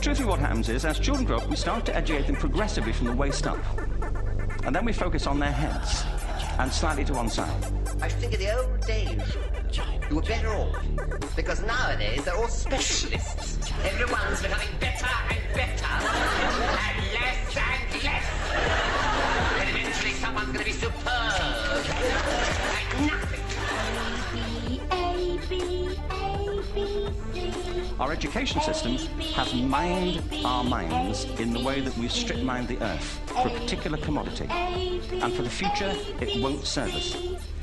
Truthfully, what happens is, as children grow up, we start to educate them progressively from the waist up. And then we focus on their heads and slightly to one side. I think in the old days, you were better off. Because nowadays, they're all specialists. Everyone's becoming better and better. And less and less. And eventually someone's going to be superb. Like nothing. Our education system has mined our minds in the way that we've strip mined the earth for a particular commodity. And for the future, it won't serve us.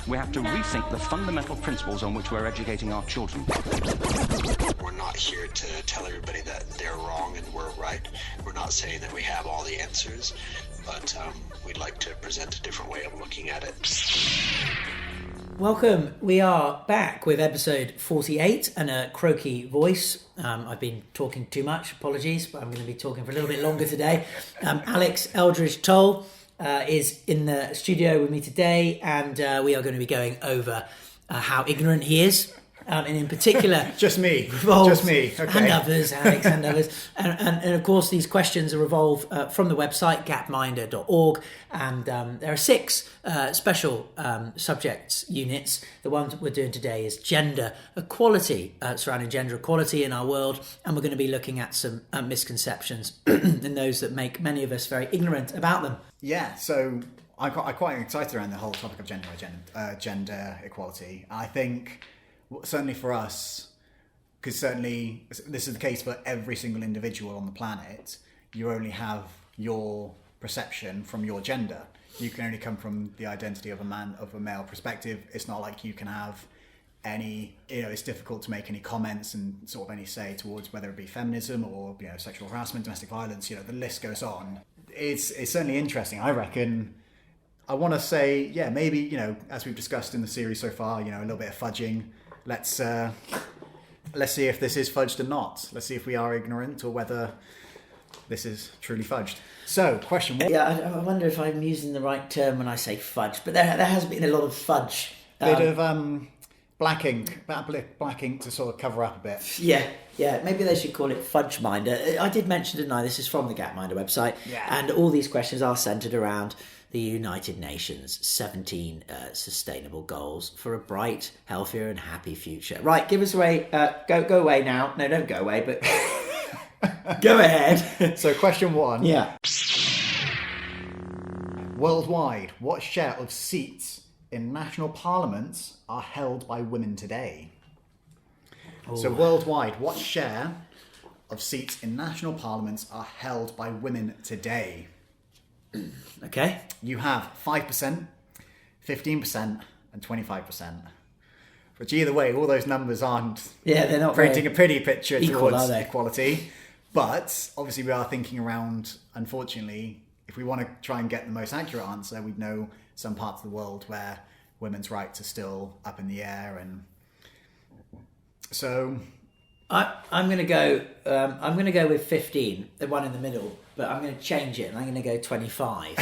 We have to rethink the fundamental principles on which we're educating our children. We're not here to tell everybody that they're wrong and we're right. We're not saying that we have all the answers, but we'd like to present a different way of looking at it. Welcome. We are back with episode 48 and a croaky voice. I've been talking too much, apologies, but I'm going to be talking for a little bit longer today. Alex Eldridge Toll is in the studio with me today, and we are going to be going over how ignorant he is. And in particular, just me, okay. And others, Alex, and others, and of course these questions are evolved from the website gapminder.org, and there are 6 special subjects units. The one that we're doing today is gender equality, surrounding gender equality in our world, and we're going to be looking at some misconceptions and those that make many of us very ignorant about them. Yeah, so I'm quite excited around the whole topic of gender equality. I think. Certainly for us, because certainly this is the case for every single individual on the planet, you only have your perception from your gender. You can only come from the identity of a male perspective. It's not like you can have any, it's difficult to make any comments and sort of any say towards whether it be feminism or, sexual harassment, domestic violence, the list goes on. It's certainly interesting. I reckon, I want to say, maybe, as we've discussed in the series so far, a little bit of fudging. Let's see if this is fudged or not. Let's see if we are ignorant or whether this is truly fudged. So, question 1. Yeah, I wonder if I'm using the right term when I say fudge, but there has been a lot of fudge. Bit of black ink to sort of cover up a bit. Yeah, maybe they should call it Fudge Minder. I did mention, didn't I, this is from the Gapminder website, and all these questions are centred around the United Nations 17 sustainable goals for a bright, healthier and happy future. Right, give us away. Go away now. No, don't go away, but go ahead. So question 1. Yeah. Worldwide, what share of seats in national parliaments are held by women today? Ooh. So worldwide, what share of seats in national parliaments are held by women today? Okay. You have 5%, 15% and 25%. Which either way, all those numbers aren't they're not painting a pretty picture equal, towards equality. But obviously we are thinking around, unfortunately, if we want to try and get the most accurate answer, we'd know some parts of the world where women's rights are still up in the air. And so I'm going to go with 15, the one in the middle, but I'm going to change it and I'm going to go 25.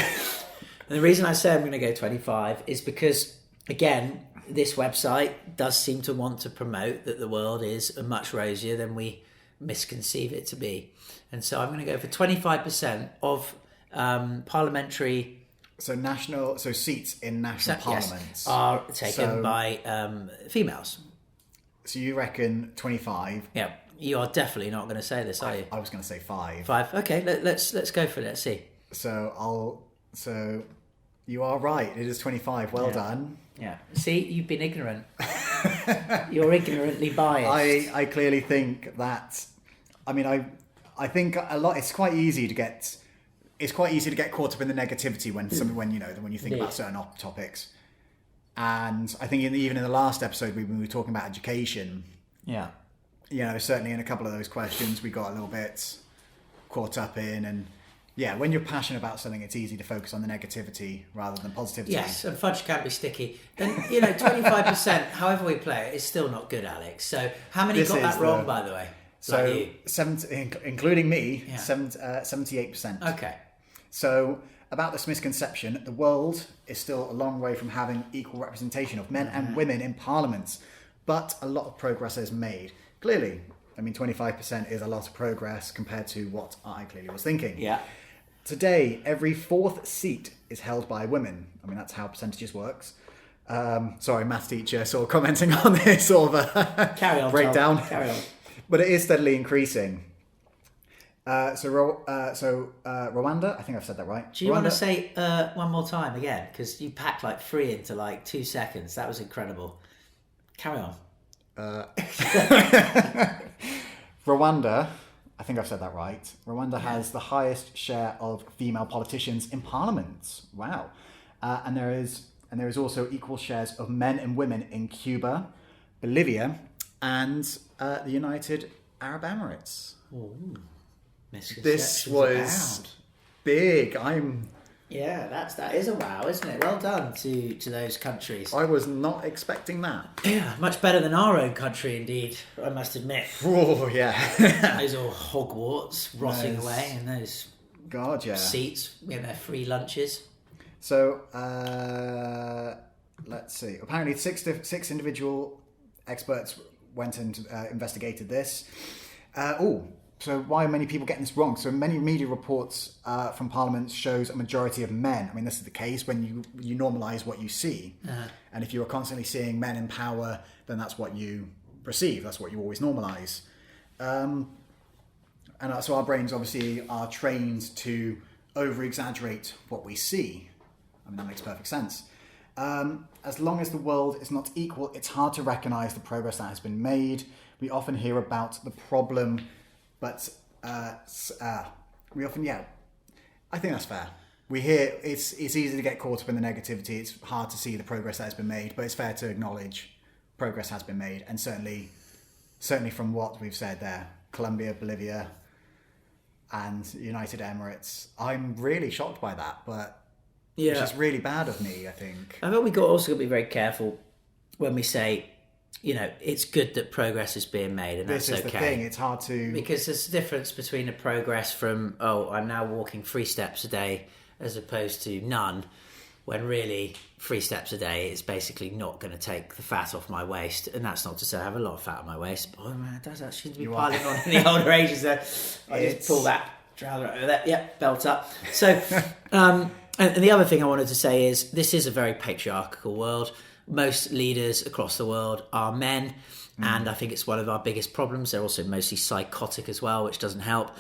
And the reason I say I'm going to go 25 is because, again, this website does seem to want to promote that the world is much rosier than we misconceive it to be. And so I'm going to go for 25% of parliamentary... So seats in national parliaments are taken by females. So you reckon 25? Yeah, you are definitely not going to say this, are you? I was going to say 5. 5. Okay, let's go for it. Let's see. So you are right. It is 25. Well done. Yeah. See, you've been ignorant. You're ignorantly biased. I clearly think that. I mean, I think a lot. It's quite easy to get caught up in the negativity when you think about certain topics. And I think even in the last episode we were talking about education. Yeah. Certainly in a couple of those questions we got a little bit caught up in, and when you're passionate about something, it's easy to focus on the negativity rather than positivity. Yes, and fudge can be sticky. And 25%, however we play it, is still not good, Alex. So how many got that wrong, by the way? So like you? 70, including me, 78%. Okay. So about this misconception, the world is still a long way from having equal representation of men and women in parliaments, but a lot of progress is made. Clearly, I mean, 25% is a lot of progress compared to what I clearly was thinking. Yeah. Today, every fourth seat is held by women. I mean, that's how percentages works. Sorry, maths teacher, sort of commenting on this sort of Carry on, breakdown. Tom. Carry on. But it is steadily increasing. Rwanda, I think I've said that right. Do you Rwanda, want to say one more time again? Because you packed like 3 into like 2 seconds. That was incredible. Carry on. Rwanda, I think I've said that right. Rwanda has the highest share of female politicians in parliament. Wow. And there is also equal shares of men and women in Cuba, Bolivia, and the United Arab Emirates. Ooh. This was big. Yeah, that is a wow, isn't it? Well done to those countries. I was not expecting that. Yeah, much better than our own country, indeed. I must admit. Oh yeah. Those all Hogwarts rotting away in those seats with their free lunches. So let's see. Apparently, six individual experts went and investigated this. So why are many people getting this wrong? So many media reports from Parliament shows a majority of men. I mean, this is the case when you normalise what you see. And if you're constantly seeing men in power, then that's what you perceive. That's what you always normalise. And so our brains obviously are trained to over-exaggerate what we see. I mean, that makes perfect sense. As long as the world is not equal, it's hard to recognise the progress that has been made. We often hear about the problem... But we often, I think that's fair. We hear it's easy to get caught up in the negativity. It's hard to see the progress that has been made, but it's fair to acknowledge progress has been made. And certainly from what we've said there, Colombia, Bolivia, and United Emirates, I'm really shocked by that. But which is really bad of me, I think. I think we also got to be very careful when we say, it's good that progress is being made, and that's okay. This is the thing, it's hard to... Because there's a difference between a progress from, I'm now walking 3 steps a day, as opposed to none, when really 3 steps a day is basically not going to take the fat off my waist. And that's not to say I have a lot of fat on my waist, but it does actually be piling on in the older ages there. I just pull that trouser over there, belt up. So, and the other thing I wanted to say is, this is a very patriarchal world. Most leaders across the world are men, and I think it's one of our biggest problems. They're also mostly psychotic as well, which doesn't help.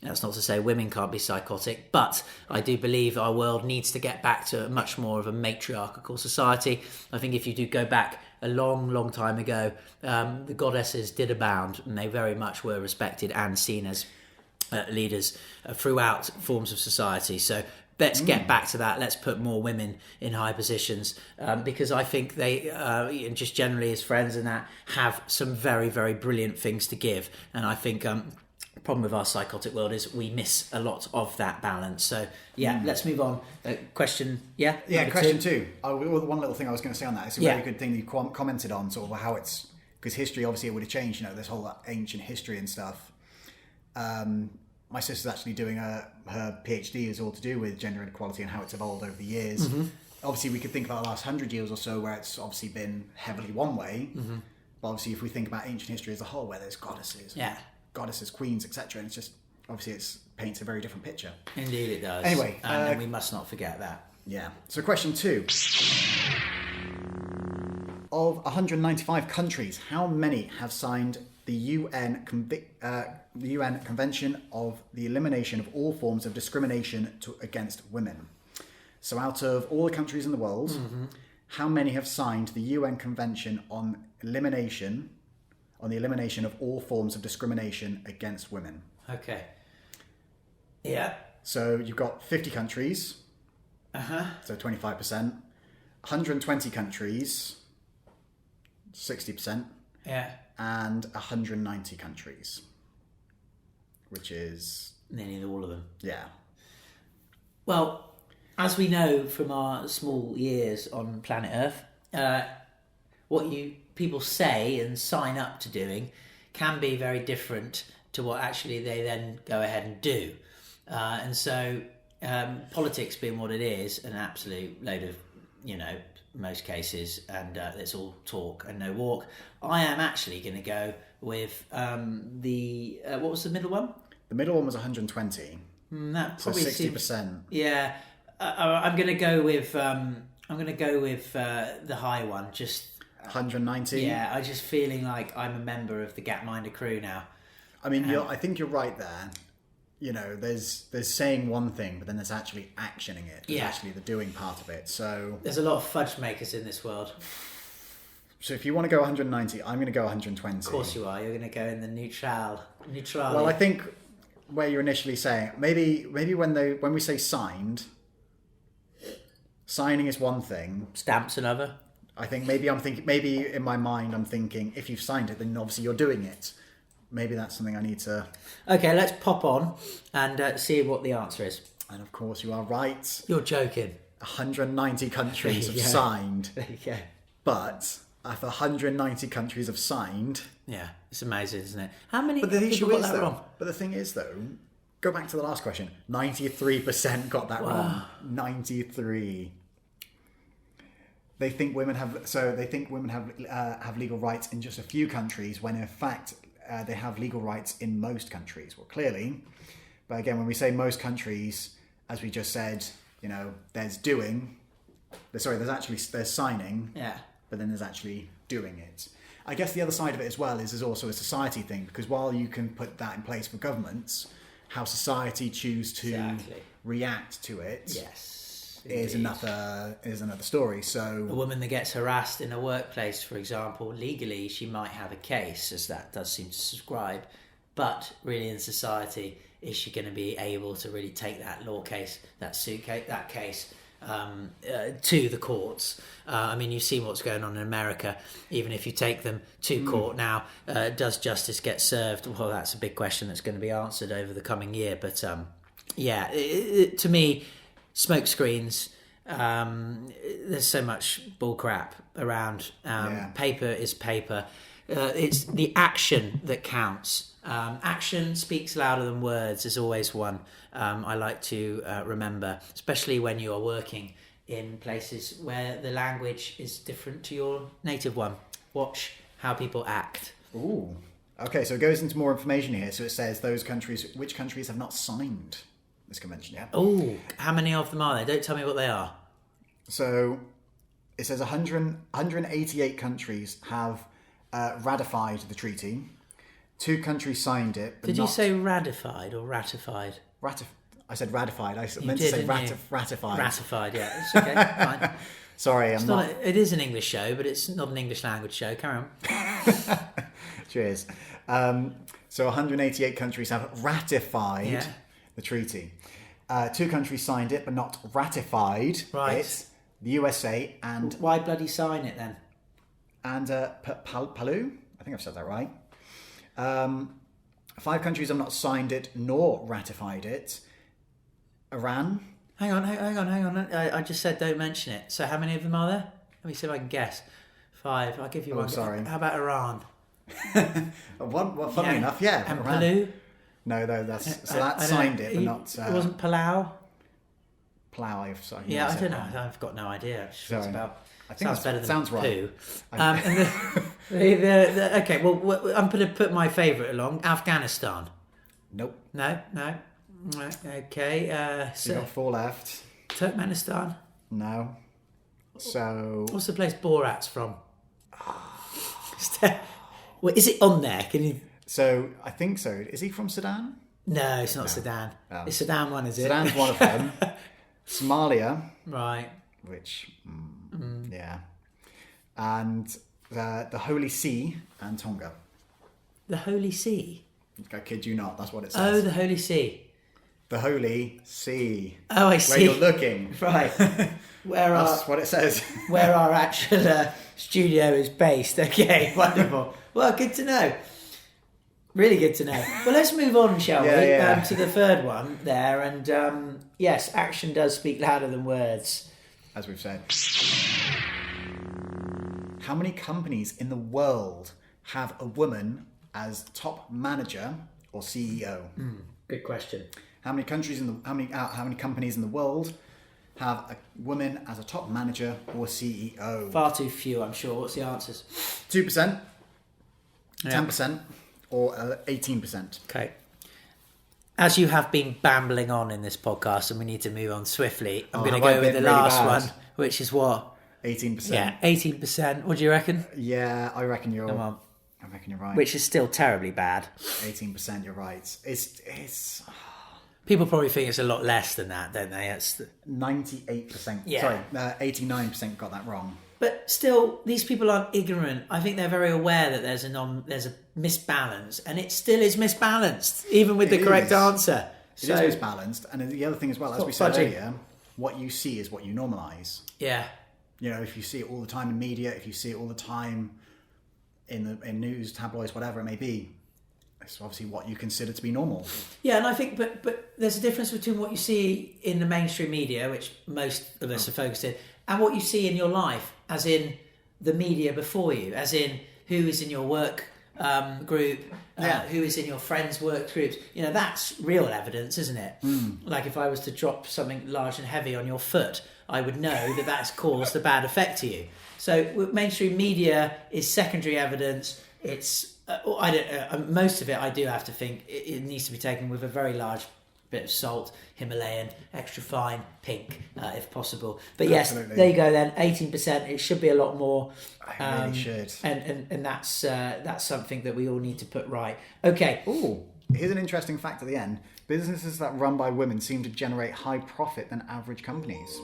That's not to say women can't be psychotic, but I do believe our world needs to get back to much more of a matriarchal society. I think if you do go back a long, long time ago, the goddesses did abound, and they very much were respected and seen as leaders throughout forms of society. So let's get back to that. Let's put more women in high positions, because I think they, just generally as friends and that, have some very, very brilliant things to give. And I think the problem with our psychotic world is we miss a lot of that balance. So, let's move on. Question, question 2. One little thing I was going to say on that. It's a very good thing that you commented on, sort of how it's... Because history, obviously, it would have changed, this whole ancient history and stuff. My sister's actually doing her PhD is all to do with gender inequality and how it's evolved over the years. Mm-hmm. Obviously, we could think about the last 100 years or so where it's obviously been heavily one way. Mm-hmm. But obviously, if we think about ancient history as a whole, where there's goddesses, queens, etc., and it's just, obviously, it paints a very different picture. Indeed it does. Anyway. And we must not forget that. Yeah. So question 2. Of 195 countries, how many have signed the UN Convention of the Elimination of All Forms of Discrimination against Women? So out of all the countries in the world, how many have signed the UN Convention on the elimination of all forms of discrimination against women? Okay. Yeah. So you've got 50 countries. So 25%. 120 countries. 60%. Yeah. And 190 countries, which is... Nearly all of them. Yeah. Well, as we know from our small years on planet Earth, what people say and sign up to doing can be very different to what actually they then go ahead and do. And so politics being what it is, an absolute load of, most cases, and it's all talk and no walk, I am actually going to go with what was the middle one? The middle one was 120. That So probably 60%. Yeah, I'm going to go with the high one. Just 190. yeah, I just feeling like I'm a member of the Gapminder crew now. I mean, I think you're right there. You know, there's saying one thing, but then there's actually actioning it. There's actually the doing part of it. So there's a lot of fudge makers in this world. So if you want to go 190, I'm going to go 120. Of course you are. You're going to go in the neutral. Well, I think where you're initially saying maybe when we say signed, signing is one thing. Stamps another. I think maybe in my mind I'm thinking if you've signed it, then obviously you're doing it. Maybe that's something I need to... Okay, let's pop on and see what the answer is. And of course you are right. You're joking. 190 countries have signed. There you go. But if 190 countries have signed... Yeah, it's amazing, isn't it? How many But the people issue got is that though... wrong? But the thing is though, go back to the last question. 93% got that wrong. 93. They think women have legal rights in just a few countries, when in fact they have legal rights in most countries. Well, clearly, but again, when we say most countries, as we just said, you know, there's signing, but then there's actually doing it. I guess the other side of it as well is also a society thing, because while you can put that in place for governments, how society choose to react to it. Yes. Is another story. So a woman that gets harassed in a workplace, for example, legally she might have a case, as that does seem to subscribe, but really in society, is she going to be able to really take that law case, that case to the courts? I mean, you've seen what's going on in America. Even if you take them to court now, does justice get served? Well, that's a big question that's going to be answered over the coming year. But to me, smoke screens. There's so much bull crap around. Paper is paper. It's the action that counts. Action speaks louder than words is always one I like to remember, especially when you are working in places where the language is different to your native one. Watch how people act. Ooh. Okay, so it goes into more information here. So it says which countries have not signed this convention yet. Oh, how many of them are there? Don't tell me what they are. So it says 188 countries have ratified the treaty. 2 countries signed it. But Did you say ratified or ratified? I said ratified. I meant to say ratified. Ratified, yeah. It's okay, fine. Sorry, It is an English show, but it's not an English language show. Carry on. Cheers. So 188 countries have ratified the treaty. 2 countries signed it, but not ratified it. The USA and... Why bloody sign it then? And Palau? I think I've said that right. 5 countries have not signed it nor ratified it. Iran. Hang on. I just said don't mention it. So how many of them are there? Let me see if I can guess. 5. I'll give you one. Sorry. How about Iran? Funnily enough, yeah. And Iran. Palau? No, that's... So that signed it, but not... it wasn't Palau? Palau, I've signed. Yeah, I don't know. I've got no idea. It's about... I think sounds better than sounds poo. Right. Okay, well, I'm going to put my favourite along. Afghanistan. Nope. No. Okay. So you got 4 left. Turkmenistan. No. So... What's the place Borat's from? Well, is it on there? Can you... So, I think so. Is he from Sudan? No, it's not Sudan. Oh. It's Sudan one, is it? Sudan's one of them. Somalia. Right. Which, yeah. And the Holy See and Tonga. The Holy See? I kid you not, that's what it says. Oh, the Holy See. The Holy See. Oh, I see. Where you're looking. Right. That's what it says. Where our actual studio is based. Okay, wonderful. Well, good to know. Really good to know. Well, let's move on, shall we? To the third one there. And yes, action does speak louder than words. As we've said. How many companies in the world have a woman as top manager or CEO? Good question. How many companies in the world have a woman as a top manager or CEO? Far too few, I'm sure. What's the answers? 2%. 10% or 18%. Okay. As you have been bambling on in this podcast, and we need to move on swiftly, I'm going to go with the last one, which is what? 18%. Yeah, 18%. What do you reckon? Yeah, I reckon you're. Come on. I reckon you're right. Which is still terribly bad. 18%. You're right. It's. People probably think it's a lot less than that, don't they? It's 98%. Yeah. Sorry, 89% got that wrong. But still, these people aren't ignorant. I think they're very aware that there's a misbalance, and it still is misbalanced, even with the correct answer. It is misbalanced, and the other thing as well, as we said earlier, what you see is what you normalise. Yeah. You know, if you see it all the time in media, if you see it all the time in news, tabloids, whatever it may be, it's obviously what you consider to be normal. Yeah, and I think, but there's a difference between what you see in the mainstream media, which most of us are focused in, and what you see in your life, as in the media before you, as in who is in your work group, who is in your friends' work groups. You know, that's real evidence, isn't it? Like if I was to drop something large and heavy on your foot, I would know that that's caused a bad effect to you. So mainstream media is secondary evidence. It's most of it, I do have to think it needs to be taken with a very large bit of salt, Himalayan, extra fine, pink, if possible. But yes, Absolutely. there you go then, 18%. It should be a lot more. It really should. And that's something that we all need to put right. Okay. Ooh, here's an interesting fact at the end. Businesses that run by women seem to generate high profit than average companies.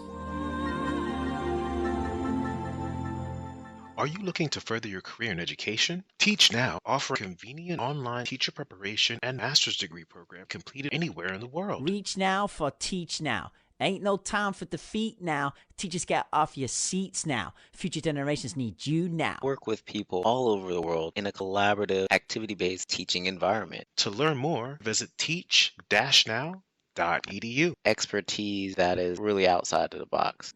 Are you looking to further your career in education? Teach Now offers a convenient online teacher preparation and master's degree program completed anywhere in the world. Reach now for Teach Now. Ain't no time for defeat now. Teachers get off your seats now. Future generations need you now. Work with people all over the world in a collaborative, activity-based teaching environment. To learn more, visit teach-now.edu. Expertise that is really outside of the box.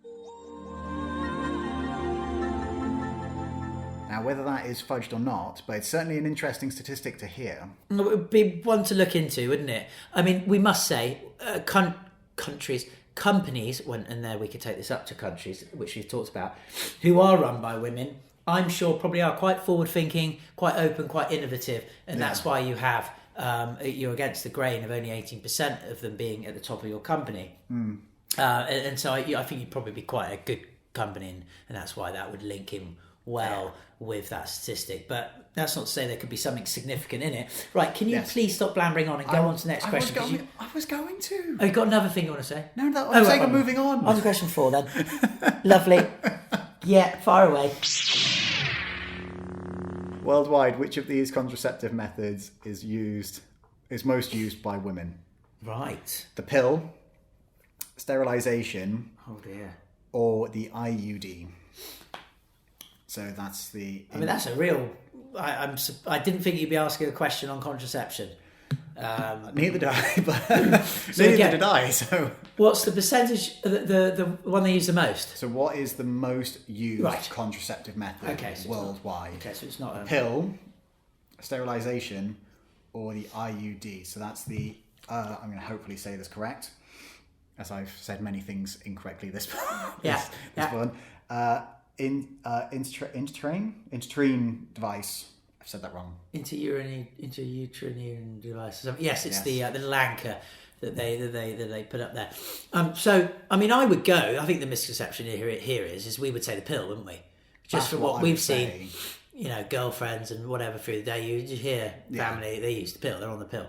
Now, whether that is fudged or not, but it's certainly an interesting statistic to hear. It would be one to look into, wouldn't it? I mean, we must say, companies, and there we could take this up to countries, which we've talked about, who are run by women, I'm sure probably are quite forward-thinking, quite open, quite innovative, and that's why you have, you're against the grain of only 18% of them being at the top of your company. And so I think you'd probably be quite a good company, and that's why that would link in well with that statistic. But that's not to say there could be something significant in it. Right, can you please stop blambering on and go on to the next question? I was going to. Oh, you got another thing you want to say? No, I'm saying I'm moving on. On to question 4 then. Lovely. Yeah, far away. Worldwide, which of these contraceptive methods is most used by women? Right. The pill, sterilisation, Oh dear. or the IUD? So that's the... I mean, that's a real... I didn't think you'd be asking a question on contraception. Neither did I, but So neither again, did I. So, what's the percentage, the one they use the most? so what is the most used Right. contraceptive method Okay, so it's worldwide? Okay, so it's not a... Pill, sterilisation, or the IUD? So that's the... I'm going to hopefully say this correct, as I've said many things incorrectly this one. Intratuline device. I've said that wrong. Intrauterine device. Yes, it's the little anchor that they put up there. So I mean, I would go. I think the misconception here is we would say the pill, wouldn't we? Just from what we've seen, you know, girlfriends and whatever through the day, you hear family they use the pill. They're on the pill,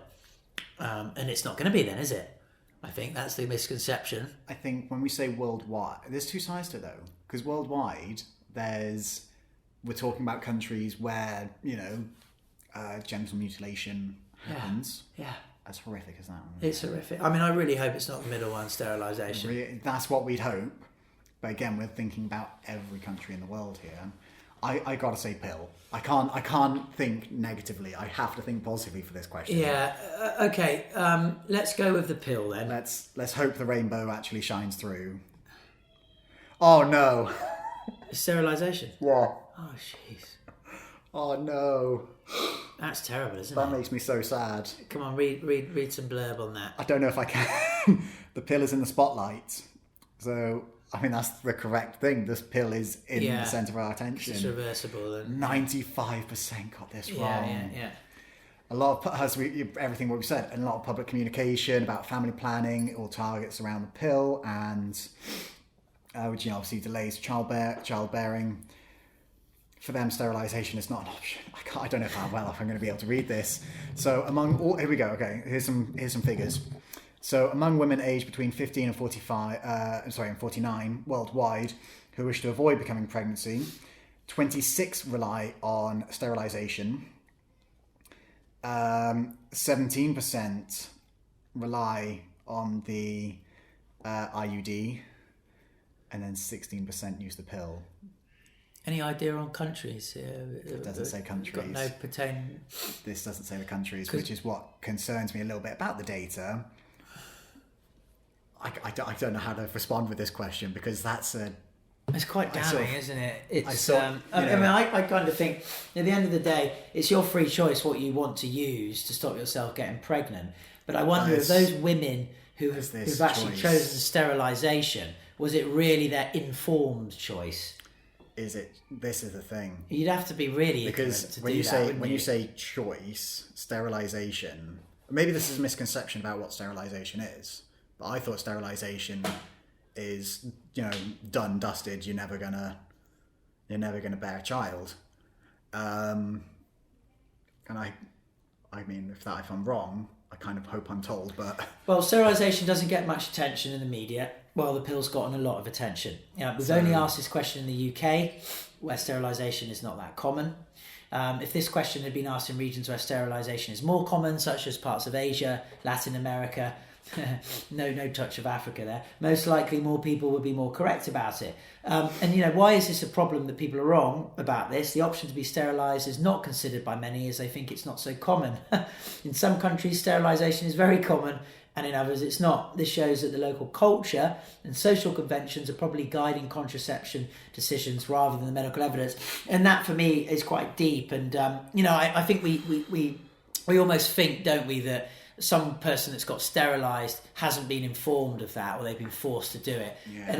and it's not going to be then, is it? I think that's the misconception. I think when we say worldwide, there's two sides to it though. Because worldwide, we're talking about countries where, you know, genital mutilation happens. Yeah. As horrific as that. It's horrific. I mean, I really hope it's not the middle one, sterilisation. That's what we'd hope. But again, we're thinking about every country in the world here. I gotta say pill. I can't think negatively. I have to think positively for this question. Yeah. Okay. Let's go with the pill then. Let's hope the rainbow actually shines through. Oh no. Sterilisation. Yeah. Oh jeez. Oh no. That's terrible, isn't it? That makes me so sad. Come on, read some blurb on that. I don't know if I can. The pill is in the spotlight. So that's the correct thing. This pill is in the centre of our attention. It's reversible. Then 95% got this wrong. Yeah. A lot of everything what we said, and a lot of public communication about family planning or targets around the pill, and which obviously delays childbearing. For them, sterilisation is not an option. I don't know how well off I'm going to be able to read this. So here we go. Okay, here's some figures. So among women aged between 15 and 49 worldwide who wish to avoid becoming pregnancy, 26 rely on sterilisation. 17% rely on the IUD, and then 16% use the pill. Any idea on countries? It doesn't say countries. Got no pertain. This doesn't say the countries, which is what concerns me a little bit about the data. I don't know how to respond with this question, because it's quite damning, isn't it? It's. I kind of think at the end of the day, it's your free choice what you want to use to stop yourself getting pregnant. But I wonder if those women who've actually chosen sterilisation, was it really their informed choice? This is the thing. You'd have to be really because to when do you that, say you say choice, sterilisation. Maybe this is a misconception about what sterilisation is, but I thought sterilisation is done, dusted. You're never gonna bear a child. And I mean, if I'm wrong, I kind of hope I'm told. But sterilisation doesn't get much attention in the media. Well, the pill's gotten a lot of attention. We've only asked this question in the UK, where sterilisation is not that common. If this question had been asked in regions where sterilisation is more common, such as parts of Asia, Latin America, no touch of Africa there, most likely more people would be more correct about it. And why is this a problem that people are wrong about this? The option to be sterilised is not considered by many, as they think it's not so common. In some countries, sterilisation is very common, and in others it's not. This shows that the local culture and social conventions are probably guiding contraception decisions rather than the medical evidence. And that for me is quite deep. And I think we almost think, don't we, that some person that's got sterilised hasn't been informed of that, or they've been forced to do it. And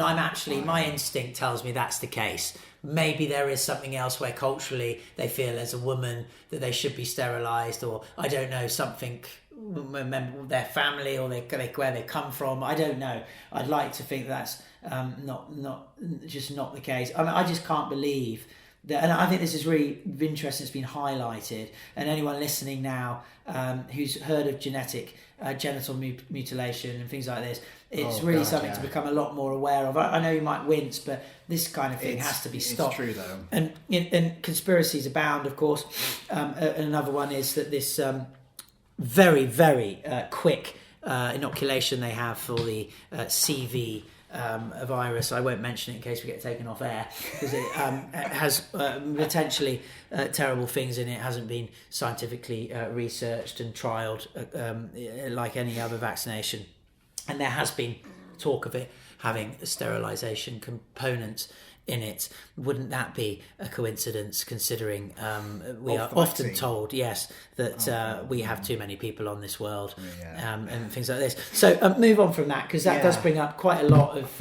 my instinct tells me that's the case. Maybe there is something else where culturally they feel as a woman that they should be sterilised, or I don't know, something, their family or where they come from. I don't know. I'd like to think that's not the case. I mean, I just can't believe that, and I think this is really interesting. It's been highlighted, and anyone listening now who's heard of genital mutilation and things like this, it's something to become a lot more aware of. I know you might wince, but this kind of thing has to be stopped. It's true, though. And conspiracies abound, of course. Another one is that this very, very quick inoculation they have for the CV virus. I won't mention it in case we get taken off air, because it has potentially terrible things in it. It hasn't been scientifically researched and trialled like any other vaccination. And there has been talk of it having a sterilisation component in it. Wouldn't that be a coincidence, considering we are often told, yes, that we have too many people on this world, and things like this. So move on from that, because that does bring up quite a lot of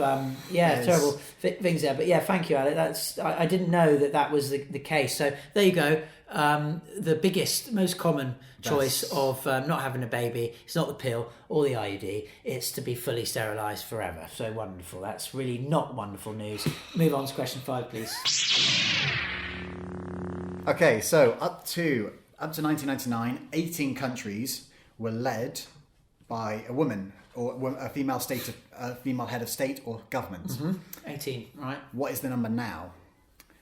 terrible things there. But thank you, Alec. I didn't know that was the case. So there you go. The biggest, most common choice of not having a baby, it's not the pill or the IUD, it's to be fully sterilised forever. So wonderful. That's really not wonderful news. Move on to question 5, please. Okay, so up to 1999, 18 countries were led by a woman or a female head of state or government. 18, right? What is the number now?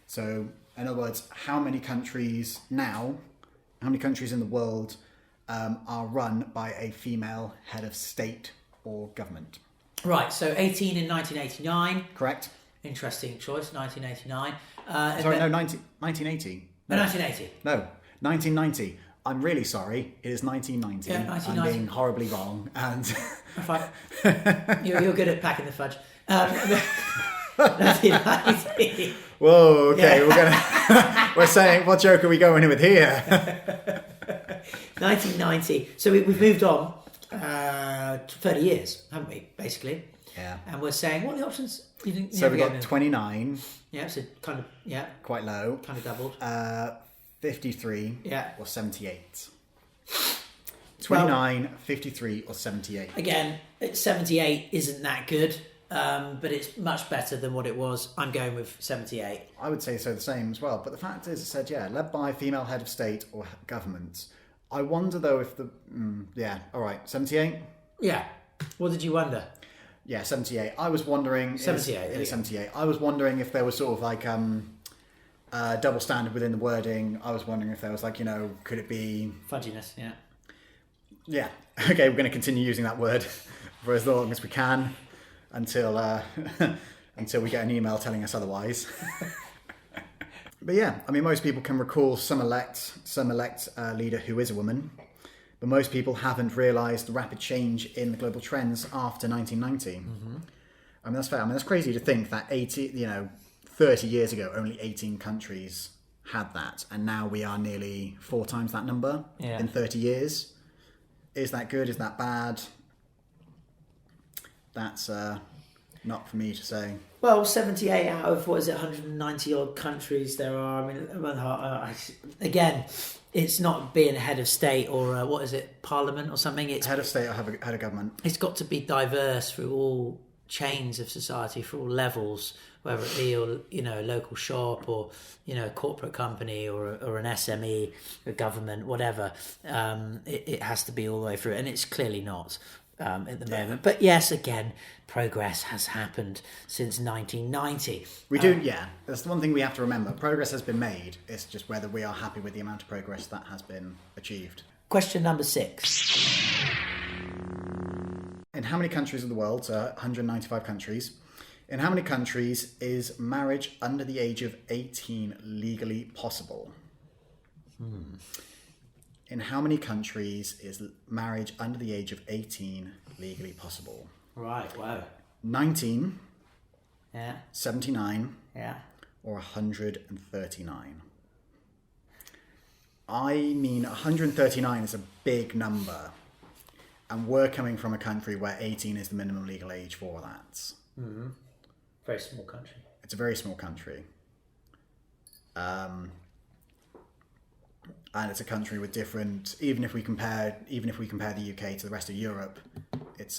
So, in other words, how many countries in the world are run by a female head of state or government? Right, so 18 in 1989. Correct. Interesting choice, 1989. 1980. No, 1980. No, 1990. I'm really sorry. It is 1990. Yeah, 1990. I'm being horribly wrong. And fine. You're good at packing the fudge. 1990. Whoa, okay, we're saying, what joke are we going with here? 1990. So we've moved on 30 years, haven't we, basically? Yeah. And we're saying, what are the options? You didn't, So we've got 29. Yeah, so kind of, Quite low. kind of doubled. 53 Yeah. or 78. 29, 53 or 78. Again, 78 isn't that good, but it's much better than what it was. I'm going with 78. I would say so the same as well. But the fact is, it said, led by female head of state or government. I wonder, though, if the... all right, 78? Yeah. What did you wonder? Yeah, 78. I was wondering... 78. 78. I was wondering if there was sort of like double standard within the wording. I was wondering if there was like, could it be... Fudginess, yeah. Yeah. Okay, we're going to continue using that word for as long as we can until until we get an email telling us otherwise. But yeah, I mean, most people can recall some elect leader who is a woman, but most people haven't realised the rapid change in the global trends after 1990. Mm-hmm. I mean, that's fair. I mean, that's crazy to think that 30 years ago, only 18 countries had that, and now we are nearly 4 times that number in 30 years. Is that good? Is that bad? That's not for me to say. Well, 78 out of, 190 odd countries there are. I mean, again, it's not being a head of state or parliament or something. It's head of state or head of government. It's got to be diverse through all chains of society, through all levels, whether it be a local shop or a corporate company or an SME, a government, whatever. It has to be all the way through, and it's clearly not. At the moment, but yes, again, progress has happened since 1990. We do, that's the one thing we have to remember. Progress has been made. It's just whether we are happy with the amount of progress that has been achieved. Question number 6. In how many countries of the world, so 195 countries, in how many countries is marriage under the age of 18 legally possible? In how many countries is marriage under the age of 18 legally possible? Right, wow. 19, 79, or 139? I mean, 139 is a big number, and we're coming from a country where 18 is the minimum legal age for that. Mm-hmm. Very small country. It's a very small country. And it's a country with different. Even if we compare the UK to the rest of Europe, it's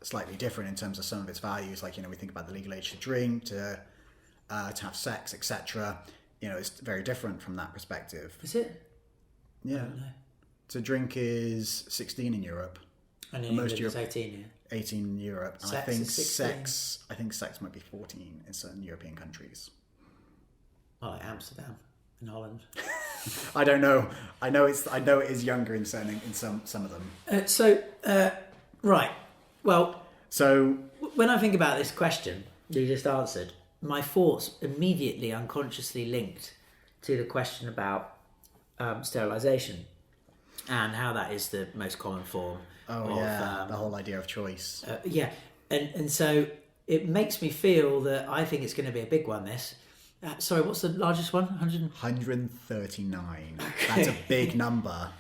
slightly different in terms of some of its values. Like we think about the legal age to drink, to have sex, etc. It's very different from that perspective. Is it? Yeah. To drink is 16 in Europe. And in England it's 18. 18 in Europe. And Sex is 16. I think sex might be 14 in certain European countries. Well, like Amsterdam in Holland. I don't know. I know it is younger in some of them. Right. Well, so when I think about this question you just answered, my thoughts immediately unconsciously linked to the question about sterilisation and how that is the most common form. The whole idea of choice. And so it makes me feel that I think it's going to be a big one. This. Sorry, what's the largest one? 139. Okay. That's a big number.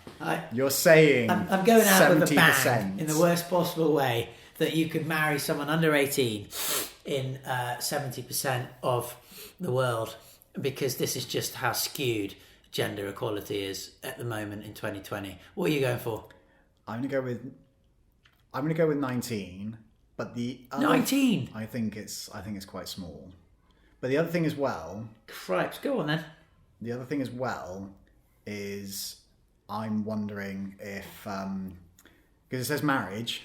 You're saying I'm going out 70%. With a bang in the worst possible way that you could marry someone under 18 in 70% of the world, because this is just how skewed gender equality is at the moment in 2020. What are you going for? I'm going to go with 19, but the other, 19. I think it's quite small. But the other thing as well... Cripes, go on then. The other thing as well is I'm wondering if... because it says marriage,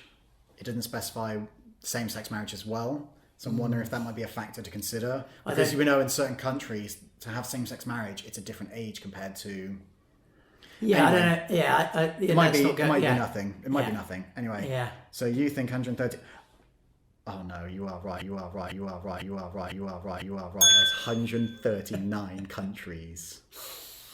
it doesn't specify same-sex marriage as well. So I'm wondering if that might be a factor to consider. Because we know in certain countries, to have same-sex marriage, it's a different age compared to... Yeah, anyway, I don't know. Yeah, it might be nothing. It might be nothing. Anyway. Yeah. So you think 130... Oh no, you are right. That's 139 countries.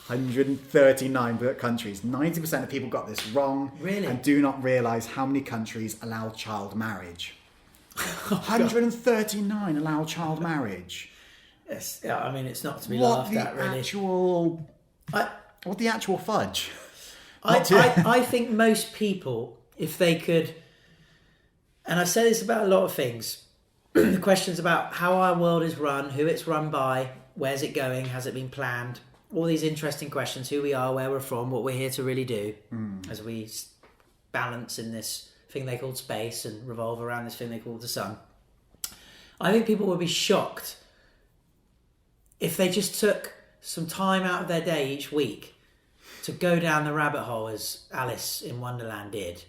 139 countries. 90% of people got this wrong. Really? And do not realise how many countries allow child marriage. 139 allow child marriage. Yes, I mean, it's not to be laughed at, really. What the actual fudge? I think most people, if they could... And I say this about a lot of things. the questions about how our world is run, who it's run by, where's it going, has it been planned, all these interesting questions, who we are, where we're from, what we're here to really do as we balance in this thing they call space and revolve around this thing they call the sun. I think people would be shocked if they just took some time out of their day each week to go down the rabbit hole as Alice in Wonderland did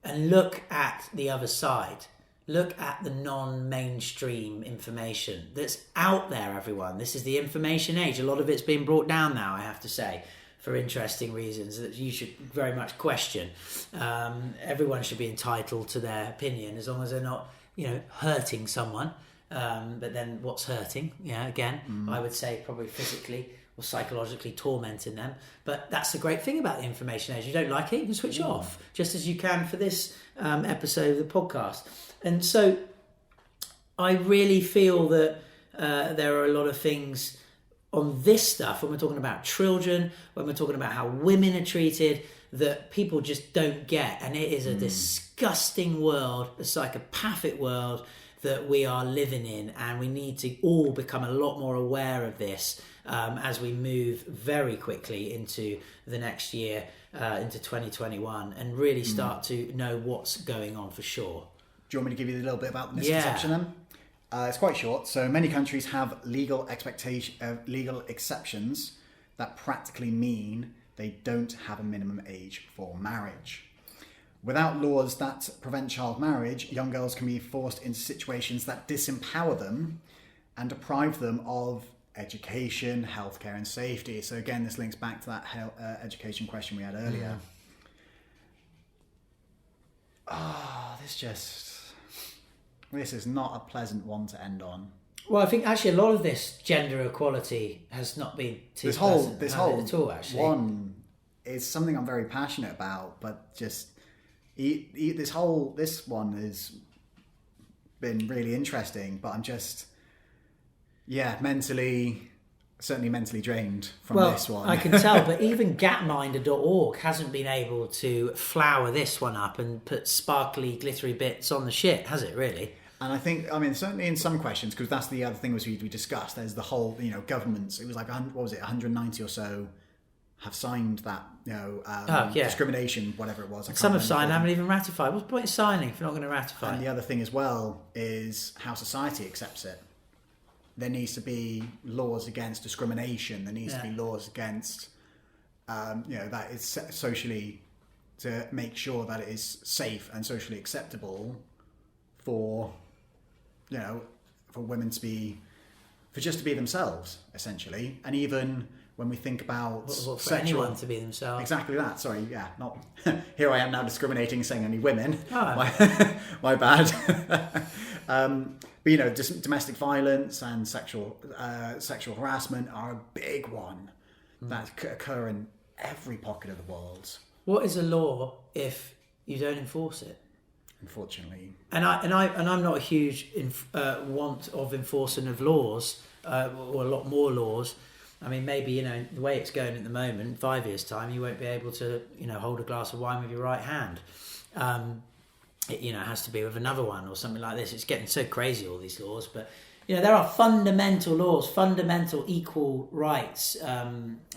and look at the other side. Look at the non-mainstream information that's out there, everyone. This is the information age. A lot of it's been brought down now, I have to say, for interesting reasons that you should very much question. Everyone should be entitled to their opinion as long as they're not, hurting someone. But then what's hurting? I would say probably physically or psychologically tormenting them. But that's the great thing about the information age. You don't like it, you can switch off, just as you can for this episode of the podcast. And so I really feel that there are a lot of things on this stuff, when we're talking about children, when we're talking about how women are treated, that people just don't get. And it is a disgusting world, a psychopathic world that we are living in. And we need to all become a lot more aware of this as we move very quickly into the next year, into 2021, and really start to know what's going on for sure. Do you want me to give you a little bit about the misconception then? It's quite short. So many countries have legal exceptions that practically mean they don't have a minimum age for marriage. Without laws that prevent child marriage, young girls can be forced into situations that disempower them and deprive them of education, healthcare and safety. So again, this links back to that education question we had earlier. This is not a pleasant one to end on. Well, I think actually a lot of this gender equality has not been too pleasant at all, actually. One is something I'm very passionate about, but just this one has been really interesting, but I'm just, certainly mentally drained from this one. I can tell, but even gapminder.org hasn't been able to flower this one up and put sparkly, glittery bits on the shit, has it really? And I think, certainly in some questions, because that's the other thing we discussed, there's the whole, governments, it was like, 190 or so have signed that, discrimination, whatever it was. Some have signed, haven't even ratified. What's the point of signing if you're not going to ratify? And the other thing as well is how society accepts it. There needs to be laws against discrimination. There needs to be laws against, that is socially, to make sure that it is safe and socially acceptable for women to be, just to be themselves, essentially. And even when we think about for anyone to be themselves. Exactly that. Sorry, not here I am now discriminating, saying only women. Oh. My bad. But domestic violence and sexual harassment are a big one that occur in every pocket of the world. What is a law if you don't enforce it? Unfortunately. And I'm not a huge want of enforcing of laws, or a lot more laws. I mean, maybe, the way it's going at the moment, 5 years' time, you won't be able to, hold a glass of wine with your right hand. It has to be with another one or something like this. It's getting so crazy, all these laws. But, there are fundamental laws, fundamental equal rights,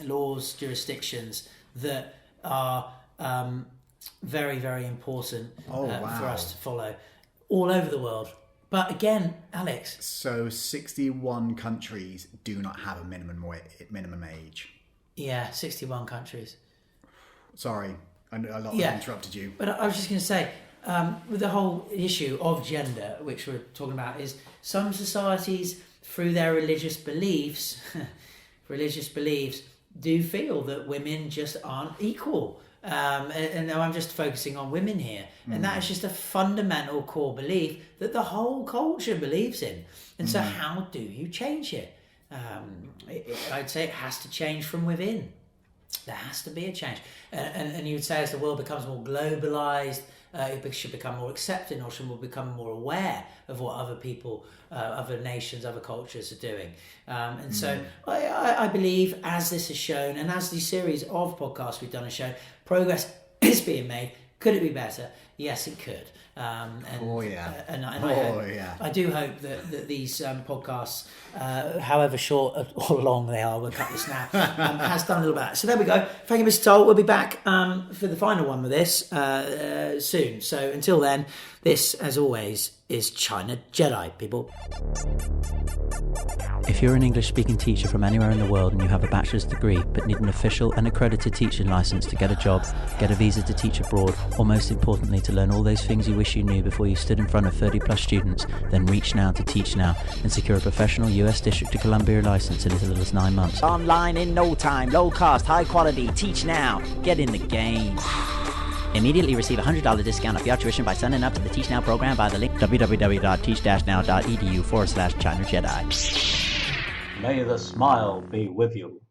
laws, jurisdictions that are very, very important for us to follow all over the world. But again, Alex. So 61 countries do not have a minimum age. Yeah, 61 countries. Sorry, I interrupted you. But I was just going to say, with the whole issue of gender, which we're talking about, is some societies, through their religious beliefs, do feel that women just aren't equal. And I'm just focusing on women here. And that is just a fundamental core belief that the whole culture believes in. And so how do you change it? I'd say it has to change from within. There has to be a change. And you would say as the world becomes more globalised, it should become more accepting, or should become more aware of what other people, other nations, other cultures are doing. And so I believe, as this has shown, and as the series of podcasts we've done has shown, progress is being made Could it be better? Yes, it could. And I do hope that these podcasts, however short or long they are, we'll cut this now, has done a little bit. So there we go. Thank you, Mr. Toll. We'll be back for the final one with this soon. So until then, this, as always, is China Jedi, people. If you're an English-speaking teacher from anywhere in the world and you have a bachelor's degree but need an official and accredited teaching license to get a job, get a visa to teach abroad, or most importantly to learn all those things you wish you knew before you stood in front of 30-plus students, then reach now to Teach Now and secure a professional US District of Columbia license in as little as 9 months. Online in no time, low cost, high quality. Teach Now. Get in the game. Immediately receive a $100 discount off your tuition by signing up to the Teach Now program via the link www.teach-now.edu/China Jedi. May the smile be with you.